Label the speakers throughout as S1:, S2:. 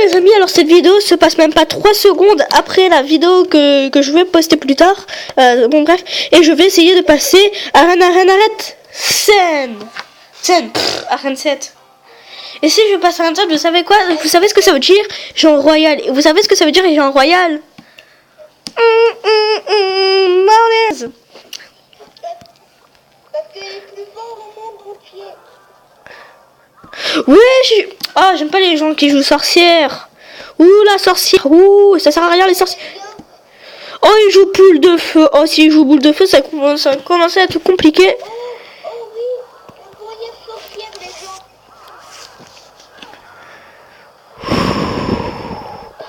S1: les amis, alors cette vidéo se passe même pas 3 secondes après la vidéo que je vais poster plus tard. Bon bref, et je vais essayer de passer à arrête scène arène 7. Et si je passe à arène 7, vous savez quoi? Vous savez ce que ça veut dire? Genre royal. Et vous savez ce que ça veut dire genre royal? Malaise.
S2: Parce que les plus forts au monde entier.
S1: Ouais, j'aime pas les gens qui jouent sorcière. Ouh, la sorcière. Ouh, ça sert à rien les sorcières. Oh, il joue boule de feu. Oh, s'il joue boule de feu, ça commence à être compliqué.
S2: Oh oui, on voyait sorcière les gens.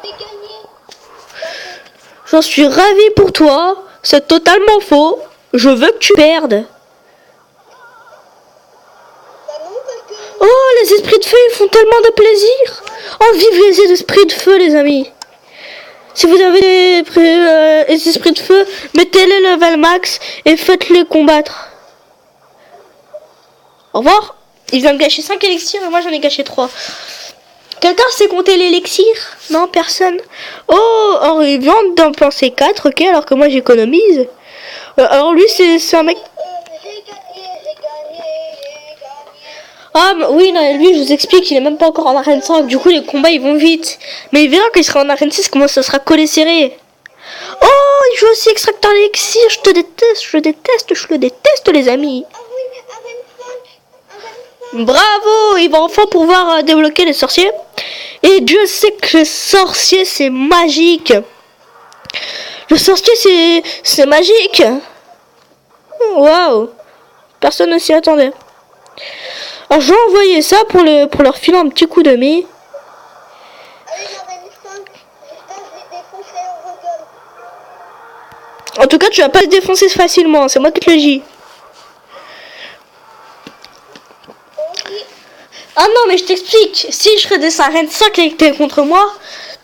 S2: J'ai gagné.
S1: J'en suis ravie pour toi. C'est totalement faux. Je veux que tu perdes. Oh, les esprits de feu, ils font tellement de plaisir. Oh, vive les esprits de feu, les amis. Si vous avez les esprits de feu, mettez-les level max et faites-les combattre. Au revoir. Il vient me gâcher 5 élixirs et moi j'en ai gâché 3. Quelqu'un sait compter l'élixir? Non, personne. Oh, il vient d'en penser 4, ok, alors que moi j'économise. Alors lui, c'est un mec...
S2: J'ai gagné.
S1: Ah oui, non, lui je vous explique, il est même pas encore en arène 5, du coup les combats ils vont vite. Mais il verra qu'il sera en arène 6, comment ça sera collé serré. Oh, il joue aussi extracteur d'élixir, je le déteste les amis.
S2: Ah oui, arène 5.
S1: Bravo, il va enfin pouvoir débloquer les sorciers. Et Dieu sait que les sorciers c'est magique. Le sorcier c'est magique. Waouh, personne ne s'y attendait. Alors je vais envoyer ça pour leur filer un petit coup de mie.
S2: Allez, arène 5. J'espère que je vais défoncer en rigole.
S1: En tout cas, tu vas pas se défoncer facilement, c'est moi qui te le dis.
S2: Oui.
S1: Ah non, mais je t'explique. Si je redescends à arène 5 et que t'es contre moi,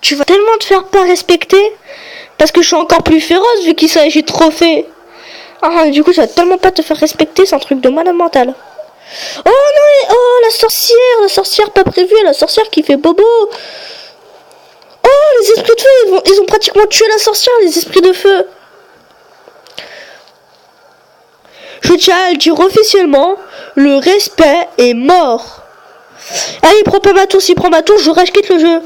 S1: tu vas tellement te faire pas respecter. Parce que je suis encore plus féroce vu qu'il s'agit de trophées. Ah, du coup, ça va tellement pas te faire respecter, c'est un truc de malade mental. Oh non, oh la sorcière pas prévue, la sorcière qui fait bobo. Oh, les esprits de feu, ils ont pratiquement tué la sorcière, les esprits de feu. Je tiens à le dire officiellement, le respect est mort. Allez, prends pas ma tour, s'il prend ma tour, je quitte le jeu.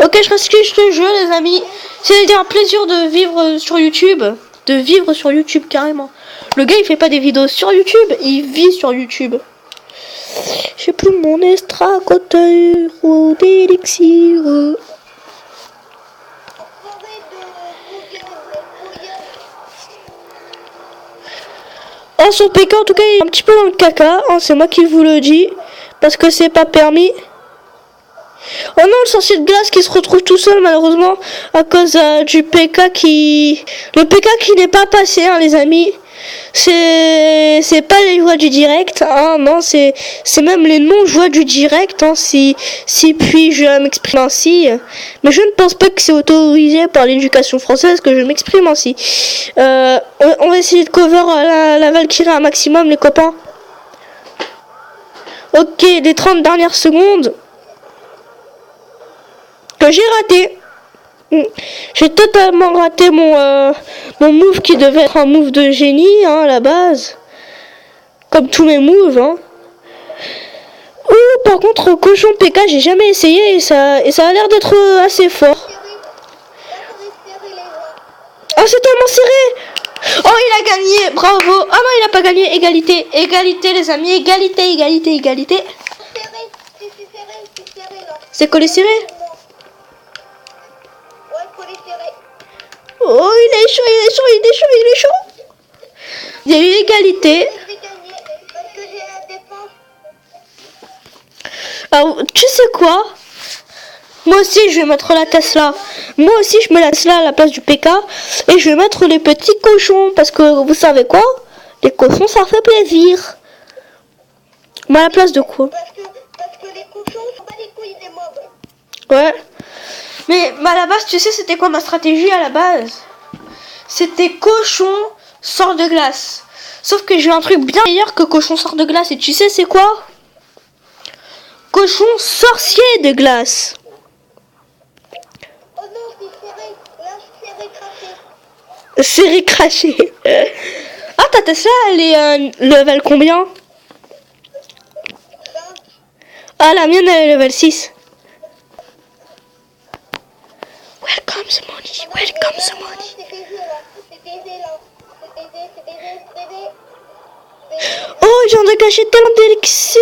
S1: Ok, je quitte le jeu, les amis. C'est un plaisir de vivre sur YouTube. De vivre sur YouTube, carrément. Le gars, il fait pas des vidéos sur YouTube, il vit sur YouTube. J'ai plus mon extracteur ou d'élixir. Oh, son PK, en tout cas, il est un petit peu dans le caca. Hein, c'est moi qui vous le dis. Parce que c'est pas permis. Oh non, le sorcier de glace qui se retrouve tout seul, malheureusement. À cause du PK qui... Le PK qui n'est pas passé, hein, les amis. C'est pas les joies du direct, hein, non, c'est même les non-joies du direct, hein, si puis-je m'exprimer ainsi. Mais je ne pense pas que c'est autorisé par l'éducation française que je m'exprime ainsi. On va essayer de cover la Valkyrie un maximum, les copains. Ok, les 30 dernières secondes que j'ai raté. J'ai totalement raté mon move qui devait être un move de génie, hein, à la base. Comme tous mes moves, hein. Par contre, cochon PK, j'ai jamais essayé et ça a l'air d'être assez fort. Oh, c'est tellement serré! Oh, il a gagné! Bravo! Ah non, il a pas gagné! Égalité! Égalité, les amis! Égalité! C'est collé serré? Oh, il est chaud. Il y a eu égalité. Alors, tu sais quoi? Moi aussi, je vais mettre la Tesla. Moi aussi, je mets la Tesla à la place du PK. Et je vais mettre les petits cochons. Parce que, vous savez quoi? Les cochons, ça fait plaisir. Mais à la place de quoi?
S2: Parce que les cochons sont pas les couilles des mobs.
S1: Ouais. Mais à la base, tu sais, c'était quoi ma stratégie à la base? C'était cochon sort de glace. Sauf que j'ai un truc bien meilleur que cochon sort de glace. Et tu sais, c'est quoi? Cochon sorcier de glace. Série crachée. Ah, ta Tesla, elle est level combien? Ah, la mienne, elle est level 6. Welcome the money, welcome the money.
S2: C'est baisé là. C'est baisé là. C'est baisé, c'est baisé, c'est baisé.
S1: Oh, j'en ai gâché tellement d'élixir.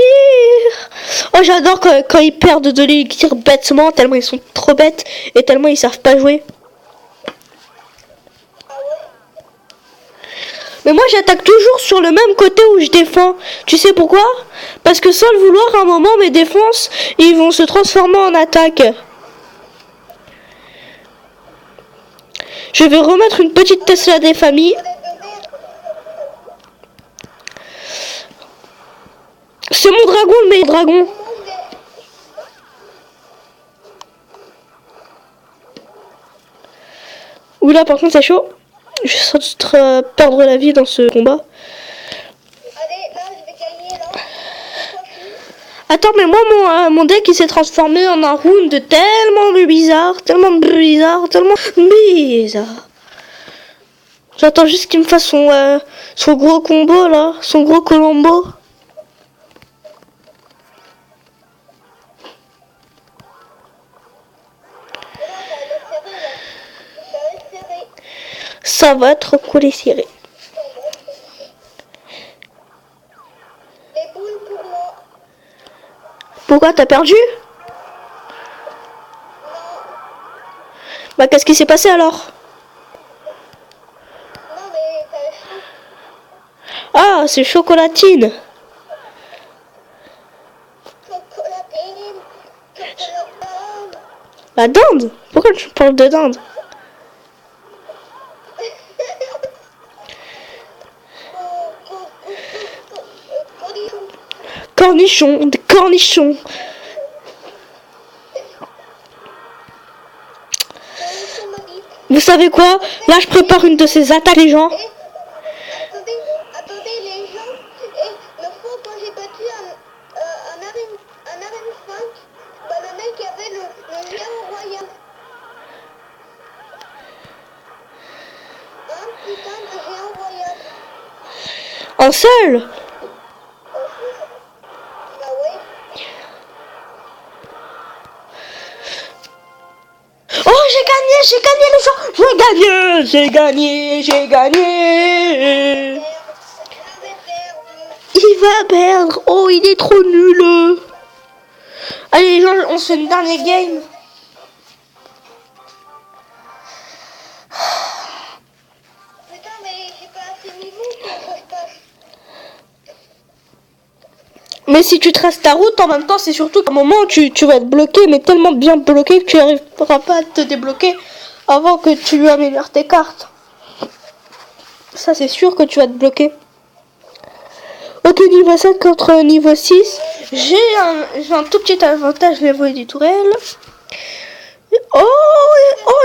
S1: Oh, j'adore quand ils perdent de l'élixir bêtement, tellement ils sont trop bêtes et tellement ils savent pas jouer. Mais moi, j'attaque toujours sur le même côté où je défends. Tu sais pourquoi? Parce que sans le vouloir, à un moment, mes défenses, ils vont se transformer en attaque. Je vais remettre une petite Tesla des familles. C'est mon dragon, le meilleur dragon. Oula, par contre, c'est chaud. Je vais sans doute perdre la vie dans ce combat.
S2: Allez, là, je vais gagner là.
S1: Attends, mais moi, mon deck, il s'est transformé en un round tellement bizarre, tellement bizarre, tellement bizarre. J'attends juste qu'il me fasse son gros combo, là, son gros colombo. Ça va être cool et serré.
S2: Les boules pour moi.
S1: Pourquoi t'as perdu? Bah qu'est-ce qui s'est passé alors?
S2: Non, mais t'as chaud.
S1: Ah, c'est chocolatine.
S2: Chocolatine. Chocolatine.
S1: La dinde? Pourquoi tu parles de dinde? Cornichons, des cornichons. Vous savez quoi? Là, je prépare une de ces attaques, les gens.
S2: Attendez, les gens. Et le fois quand j'ai battu un arène 5, bah, le mec avait le géant royal. Un putain de géant royal.
S1: Un seul?
S2: Bah ouais.
S1: Oh, j'ai gagné les gens. J'ai gagné. Il va perdre. Oh, il est trop nul. Allez, les gens, on se fait une dernière game.
S2: Putain, mais j'ai pas assez de niveau pour que ça se passe.
S1: Mais si tu traces ta route, en même temps, c'est surtout qu'à un moment, tu vas être bloqué, mais tellement bien bloqué que tu n'arriveras pas à te débloquer avant que tu améliores tes cartes. Ça, c'est sûr que tu vas te bloquer. Ok, niveau 7 contre niveau 6. J'ai un tout petit avantage niveau du tourelle. Oh,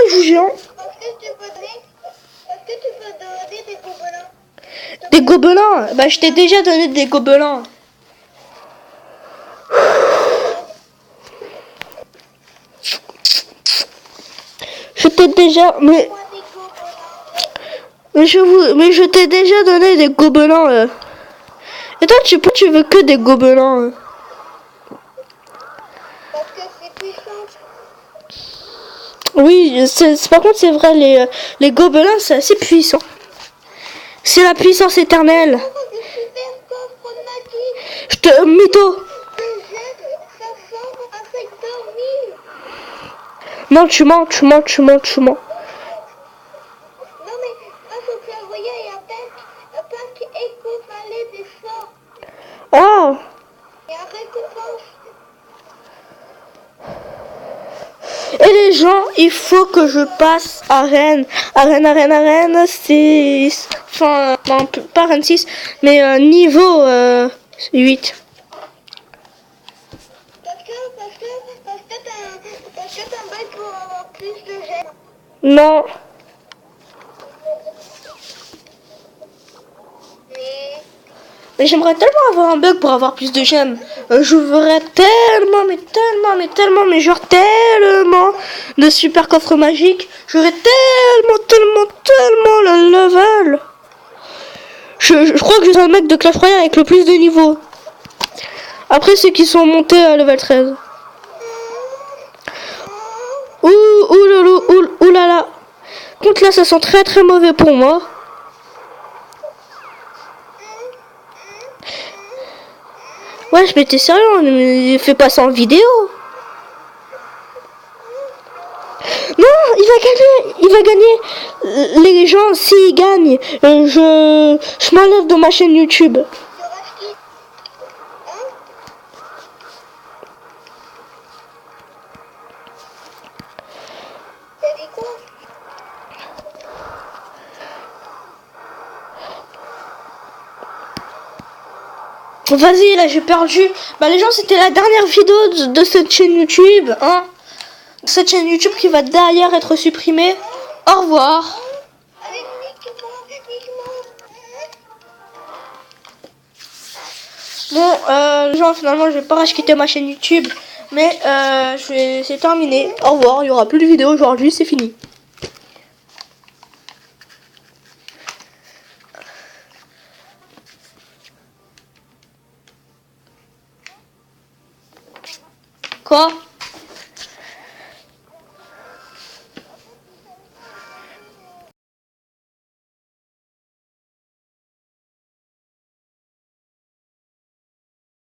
S1: il joue géant.
S2: Est-ce que tu peux donner des gobelins?
S1: Des gobelins. Bah, je t'ai déjà donné des gobelins. Je t'ai déjà... Mais je t'ai déjà donné des gobelins. Et toi, tu veux que des gobelins.
S2: Parce que c'est puissant.
S1: Oui, par contre, c'est vrai, les gobelins, c'est assez puissant. C'est la puissance éternelle.
S2: Oh, des super coffres magiques.
S1: Je te... Mytho.
S2: Des jets, ça sort un secteur 1000.
S1: Non, tu mens.
S2: Non, mais grâce au clairvoyant et un pack éco-palais des sorts.
S1: Ah.
S2: Et un récompense.
S1: Et les gens, il faut que je passe arène 6. Enfin, non, pas arène 6, mais niveau 8.
S2: Parce que t'as un bac pour avoir plus de gemmes.
S1: Non.
S2: Mais
S1: Mais j'aimerais tellement avoir un bug pour avoir plus de gemmes. j'ouvrirais tellement, mais genre tellement de super coffres magiques. J'aurais tellement le level. Je crois que je suis un mec de Clash Royale avec le plus de niveaux. Après ceux qui sont montés à level 13. Ouh là là. Contre là, ça sent très mauvais pour moi. Ouais, je m'étais sérieux, mais fais pas ça en vidéo. Non, il va gagner. Les gens, s'ils gagnent, je m'enlève de ma chaîne YouTube. Vas-y, là j'ai perdu. Bah les gens, c'était la dernière vidéo de cette chaîne YouTube, hein. Cette chaîne YouTube qui va d'ailleurs être supprimée. Au revoir. Bon, les gens, finalement, je vais pas quitter ma chaîne YouTube, mais c'est terminé. Au revoir, il y aura plus de vidéos aujourd'hui, c'est fini. Quoi ?